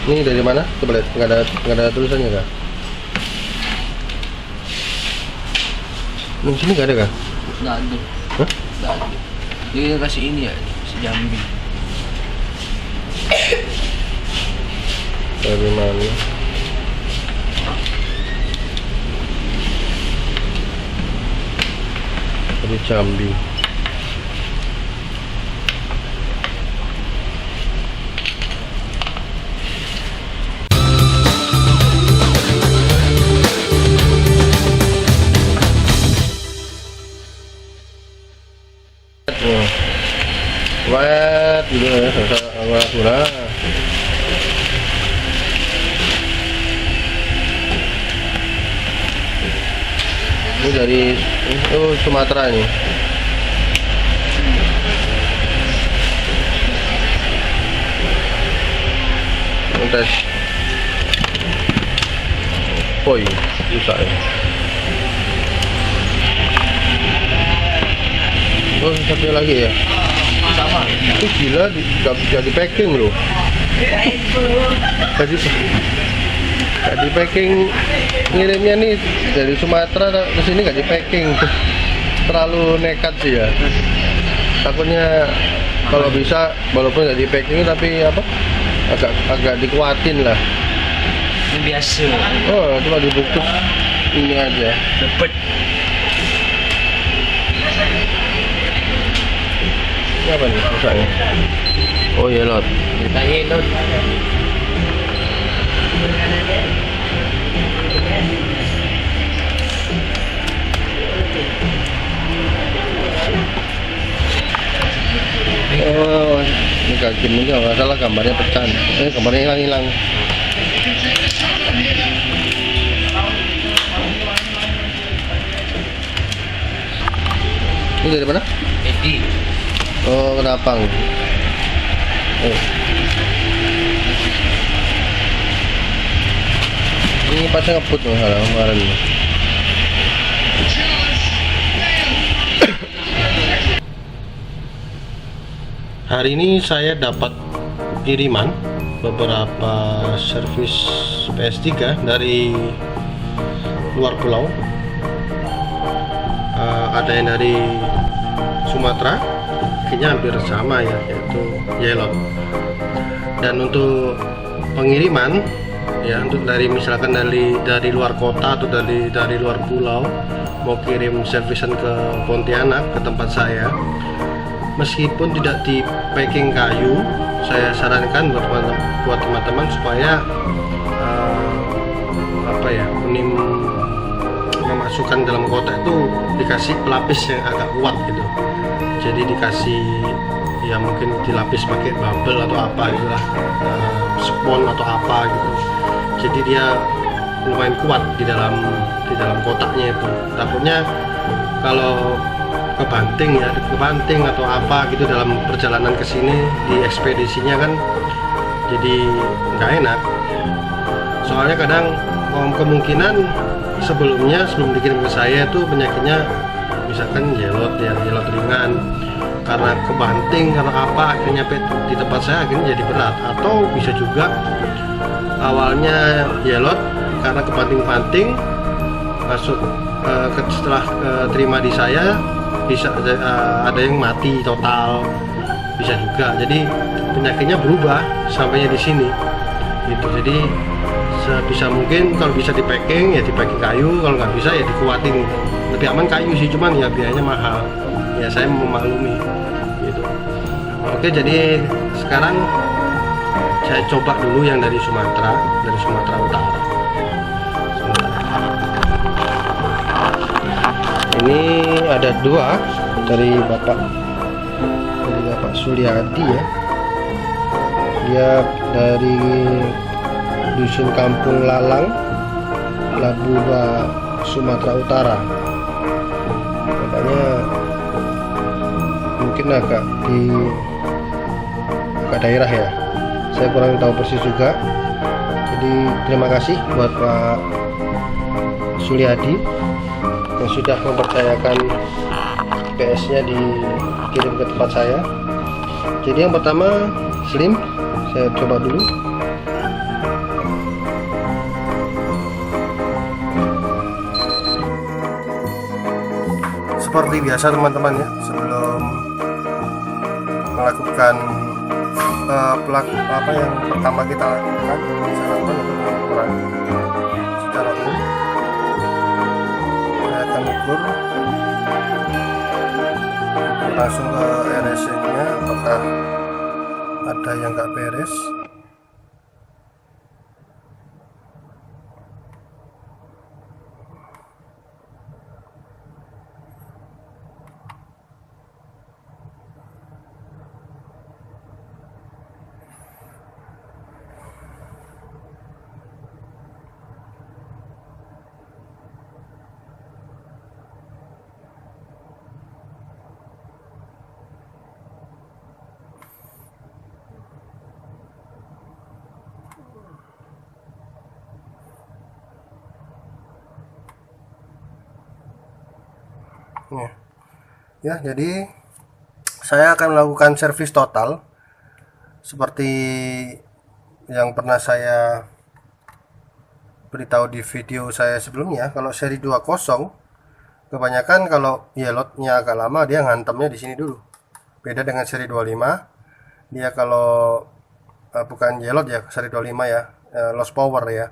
Ini dari mana? Coba lihat, nggak ada tulisannya kah? Di sini nggak ada kah? Nggak ada. Hah? Nggak ada. Dia kasih ini ya, si Jambi. Dari mana? Dari Jambi. Wet dulu ya, gula. Ini dari Sumatera ini. Tes poi bisa ya. Oh, satu lagi ya. Sama. Itu gila, nggak bisa di packing loh. Jadi packing ngirimnya nih dari Sumatera ke sini nggak di packing. Terlalu nekat sih ya. Takutnya kalau bisa walaupun nggak di packing tapi apa agak dikuatin lah. Ini biasa. Oh, cuma dibungkus ini aja. Dapat. Ini apa nih rusaknya? Oh iya lot. Kita yellow. Oh, ini kaki ini nggak salah gambarnya pecah. Gambarnya hilang. Ini dari mana? Edi. Oh, Kenapang. Oh. Ini pasnya ngebut masalah kemarin. Hari ini saya dapat kiriman beberapa servis PS3 dari luar pulau. Ada yang dari Sumatera, kayaknya hampir sama ya, yaitu Yelot. Dan untuk pengiriman ya, untuk dari misalkan dari luar kota atau dari luar pulau mau kirim servisan ke Pontianak ke tempat saya, meskipun tidak di packing kayu, saya sarankan buat teman-teman supaya memasukkan dalam kotak itu dikasih pelapis yang agak kuat gitu. Jadi dikasih ya mungkin dilapis pakai bubble atau apa gitulah, spon atau apa gitu. Jadi dia lumayan kuat di dalam kotaknya itu. Takutnya kalau kebanting atau apa gitu dalam perjalanan ke sini di ekspedisinya kan jadi nggak enak. Soalnya kadang kemungkinan sebelum dikirim ke saya itu penyakitnya misalkan yelot ringan, karena kebanting karena apa akhirnya di tempat saya akhirnya jadi berat. Atau bisa juga awalnya yelot karena kebanting-banting masuk setelah terima di saya bisa ada yang mati total, bisa juga. Jadi penyakitnya berubah sampainya di sini gitu. Jadi sebisa mungkin kalau bisa di packing ya di packing kayu, kalau nggak bisa ya dikuatin. Lebih aman kayu sih, cuman ya biayanya mahal ya, saya memaklumi gitu. Oke, jadi sekarang saya coba dulu yang dari Sumatera Utara. Ini ada dua dari Bapak Suryadi ya. Dia dari Dusun Kampung Lalang, Labura, Sumatera Utara. Makanya mungkin agak daerah ya. Saya kurang tahu persis juga. Jadi terima kasih buat Pak Suryadi yang sudah mempercayakan PS-nya dikirim ke tempat saya. Jadi yang pertama slim, saya coba dulu. seperti biasa teman-teman ya, sebelum melakukan apa yang pertama kita lakukan, saya lakukan untuk pengukuran secara umum. Saya akan ukur langsung ke RSC nya apakah ada yang nggak beres. Ya, jadi saya akan melakukan servis total seperti yang pernah saya beritahu di video saya sebelumnya. Kalau seri 20 kebanyakan kalau yelotnya agak lama dia ngantemnya di sini dulu. Beda dengan seri 25, dia kalau bukan yelot ya, seri 25 ya, lost power ya.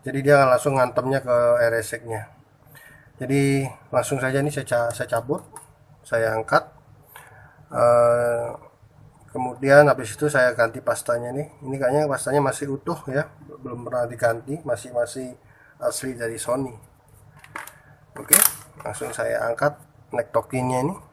Jadi dia langsung ngantemnya ke RSX-nya. Jadi langsung saja nih saya cabut, saya angkat, kemudian habis itu saya ganti pastanya nih. Ini kayaknya pastanya masih utuh ya, belum pernah diganti, masih asli dari Sony. Oke, langsung saya angkat neck tokinnya ini.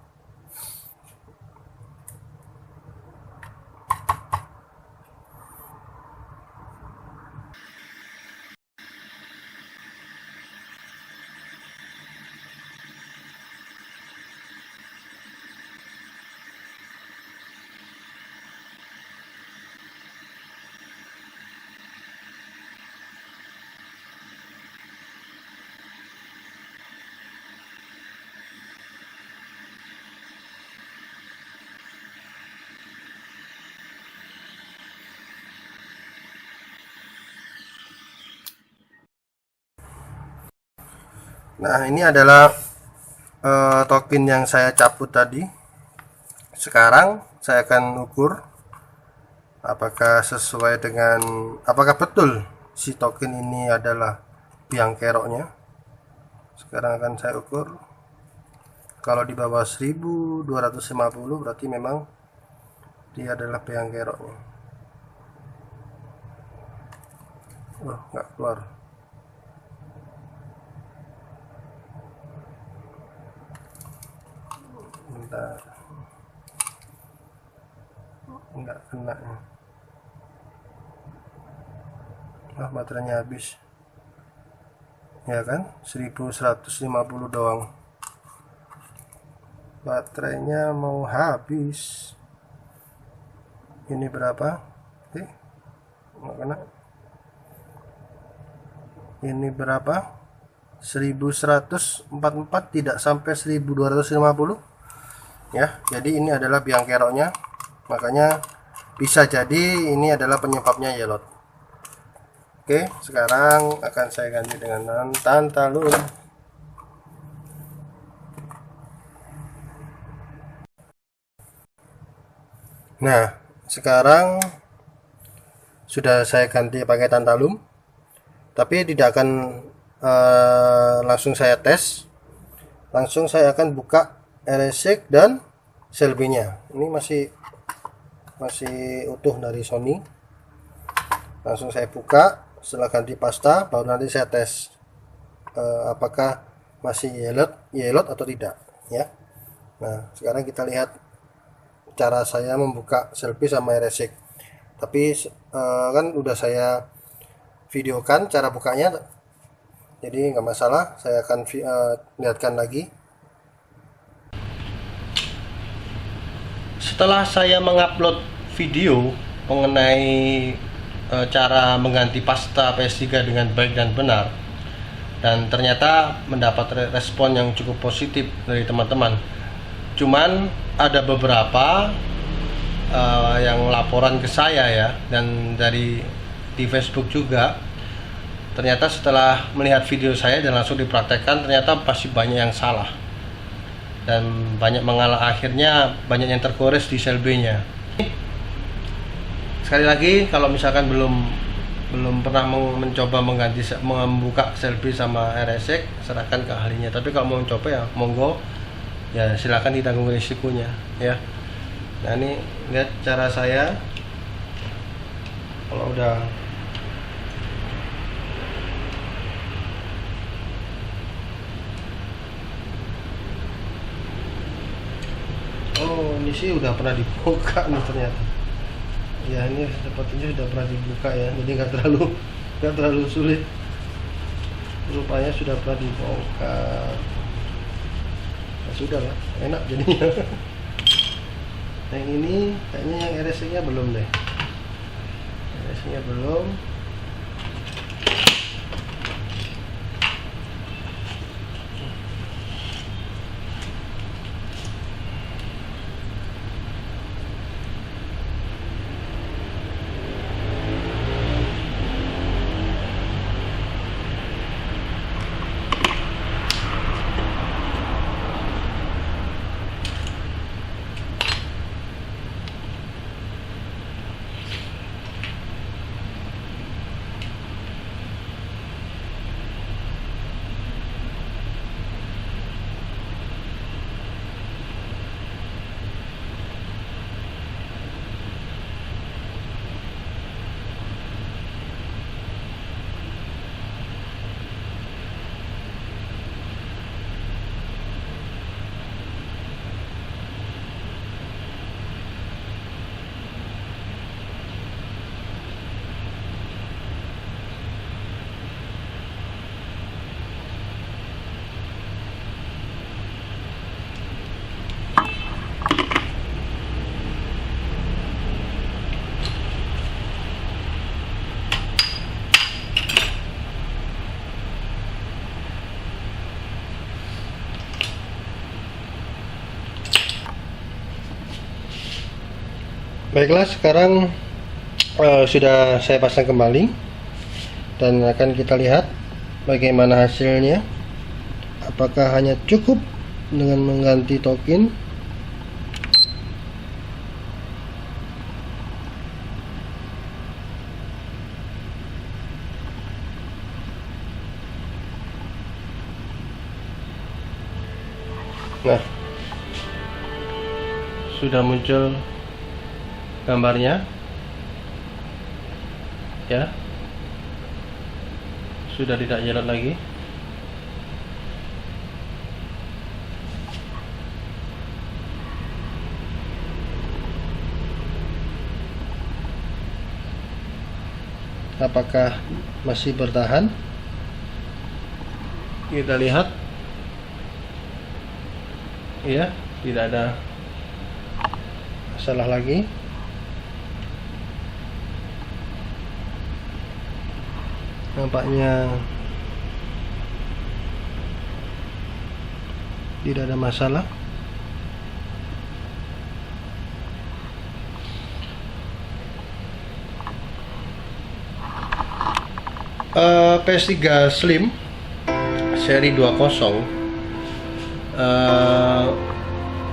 Nah, ini adalah token yang saya cabut tadi. Sekarang saya akan ukur apakah sesuai dengan, apakah betul si token ini adalah biang keroknya. Sekarang akan saya ukur. Kalau di bawah 1250 berarti memang dia adalah biang keroknya. Oh, nggak keluar. Bentar, nggak kena ya. Baterainya habis ya kan, 1150 doang baterainya mau habis. Ini berapa? Nggak kena. Ini berapa? 1144, tidak sampai 1250 ya. Jadi ini adalah biang keroknya, makanya bisa jadi ini adalah penyebabnya yelot. Oke, sekarang akan saya ganti dengan tantalum. Nah, sekarang sudah saya ganti pakai tantalum, tapi tidak akan langsung saya tes. Langsung saya akan buka RSX dan Selby-nya. Ini masih utuh dari Sony. Langsung saya buka, setelah ganti pasta baru nanti saya tes apakah masih yelot atau tidak ya. Nah, sekarang kita lihat cara saya membuka Selby sama RSX. Tapi kan udah saya videokan cara bukanya, jadi nggak masalah, saya akan lihatkan lagi. Setelah saya mengupload video mengenai cara mengganti pasta PS3 dengan baik dan benar, dan ternyata mendapat respon yang cukup positif dari teman-teman. Cuman ada beberapa yang laporan ke saya ya, dan di Facebook juga. Ternyata setelah melihat video saya dan langsung dipraktekkan, ternyata masih banyak yang salah. dan banyak mengalah, akhirnya banyak yang tergores di sel B-nya. Sekali lagi, kalau misalkan belum pernah mencoba membuka sel B sama RSX, serahkan ke ahlinya. Tapi kalau mau mencoba ya monggo, ya silakan ditanggung risikonya ya. Nah ini lihat cara saya kalau udah ini sih udah pernah dibuka nih ternyata. Ya ini sepertinya sudah pernah dibuka ya, jadi nggak terlalu sulit. Rupanya sudah pernah dibongkar. Nah, sudah lah, enak jadinya. Yang ini kayaknya yang RSC-nya belum deh. RSC-nya belum. Baiklah, sekarang sudah saya pasang kembali dan akan kita lihat bagaimana hasilnya. Apakah hanya cukup dengan mengganti token nah, sudah muncul gambarnya ya, sudah tidak jelas lagi. Apakah masih bertahan? Kita lihat ya, tidak ada masalah lagi. Nampaknya tidak ada masalah. PS3 Slim seri 20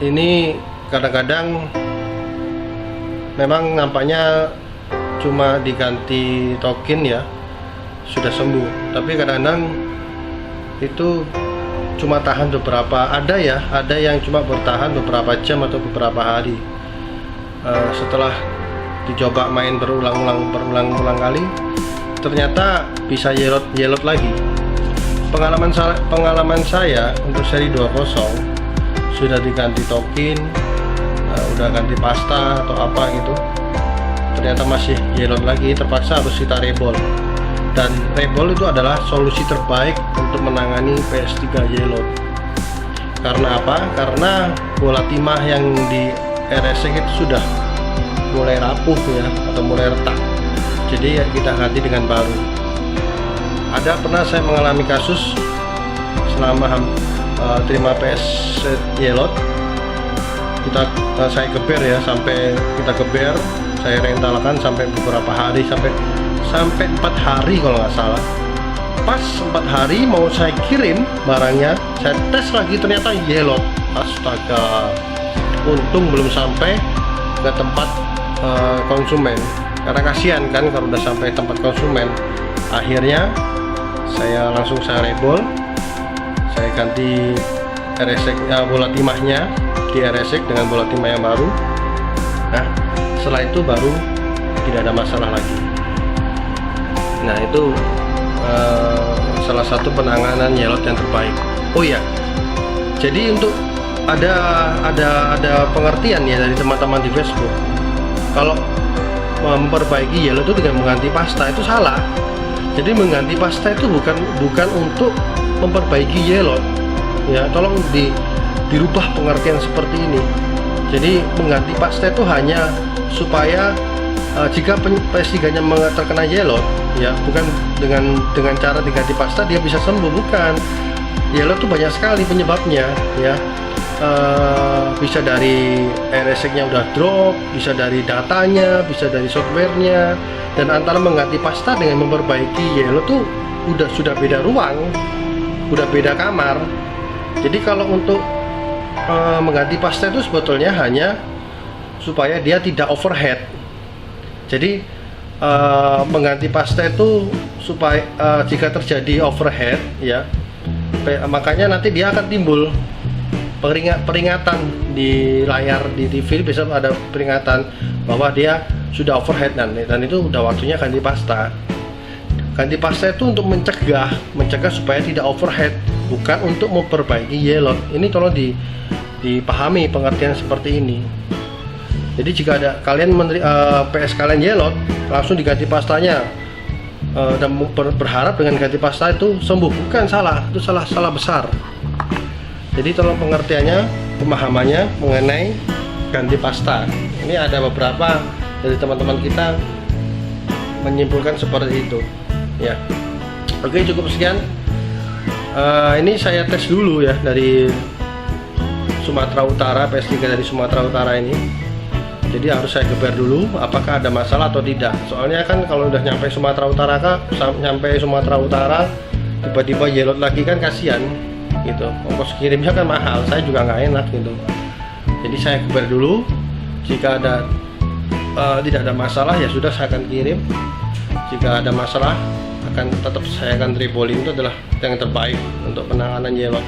ini kadang-kadang memang nampaknya cuma diganti token ya, sudah sembuh, tapi kadang-kadang itu cuma tahan beberapa, ada yang cuma bertahan beberapa jam atau beberapa hari. Setelah dicoba main berulang kali, ternyata bisa yelot lagi. Pengalaman saya untuk seri 20 sudah diganti token, udah ganti pasta atau apa gitu, ternyata masih yelot lagi, terpaksa harus kita rebol. Dan rebol itu adalah solusi terbaik untuk menangani PS3 yellow. Karena apa? Karena bola timah yang di RSX itu sudah mulai rapuh ya, atau mulai retak. Jadi ya kita ganti dengan baru. Pernah saya mengalami kasus selama terima PS yellow. Saya geber ya, sampai kita geber, saya rentalkan sampai beberapa hari, sampai 4 hari kalau nggak salah. Pas 4 hari mau saya kirim barangnya, saya tes lagi, ternyata yellow. astaga, untung belum sampai ke tempat konsumen, karena kasihan kan kalau udah sampai tempat konsumen. Akhirnya saya langsung rebol, saya ganti RSX bola timahnya di RSX dengan bola timah yang baru. Nah, setelah itu baru tidak ada masalah lagi. Nah, itu salah satu penanganan yelot yang terbaik. Oh ya, jadi untuk ada pengertian ya dari teman-teman di Facebook, kalau memperbaiki yelot itu dengan mengganti pasta itu salah. Jadi mengganti pasta itu bukan untuk memperbaiki yelot ya, tolong dirubah pengertian seperti ini. Jadi mengganti pasta itu hanya supaya jika PS3-nya terkena yelot ya, bukan dengan cara diganti pasta dia bisa sembuh, bukan. Yelot itu banyak sekali penyebabnya ya. Bisa dari RSX-nya udah drop, bisa dari datanya, bisa dari softwarenya, dan antara mengganti pasta dengan memperbaiki yelot tuh sudah beda ruang, udah beda kamar. Jadi kalau untuk mengganti pasta itu sebetulnya hanya supaya dia tidak overhead. Jadi mengganti pasta itu supaya jika terjadi overhead ya, makanya nanti dia akan timbul peringatan di layar di TV, bisa ada peringatan bahwa dia sudah overhead, dan itu udah waktunya ganti pasta. Ganti pasta itu untuk mencegah supaya tidak overhead, bukan untuk memperbaiki yelot. Ini tolong dipahami pengertian seperti ini. Jadi jika ada kalian PS kalian yelot, langsung diganti pastanya dan berharap dengan ganti pasta itu sembuh, bukan, salah. Itu salah besar. Jadi tolong pengertiannya, pemahamannya mengenai ganti pasta. Ini ada beberapa dari teman-teman kita menyimpulkan seperti itu ya. Oke, cukup sekian. Ini saya tes dulu ya dari Sumatera Utara, PS3 dari Sumatera Utara ini. Jadi harus saya geber dulu apakah ada masalah atau tidak. Soalnya kan kalau udah nyampe Sumatera Utara tiba-tiba yelot lagi kan kasihan gitu. Ongkos kirimnya kan mahal, saya juga nggak enak gitu. Jadi saya geber dulu. Jika tidak ada masalah ya sudah, saya akan kirim. Jika ada masalah saya akan rebolin. Itu adalah yang terbaik untuk penanganan yelot.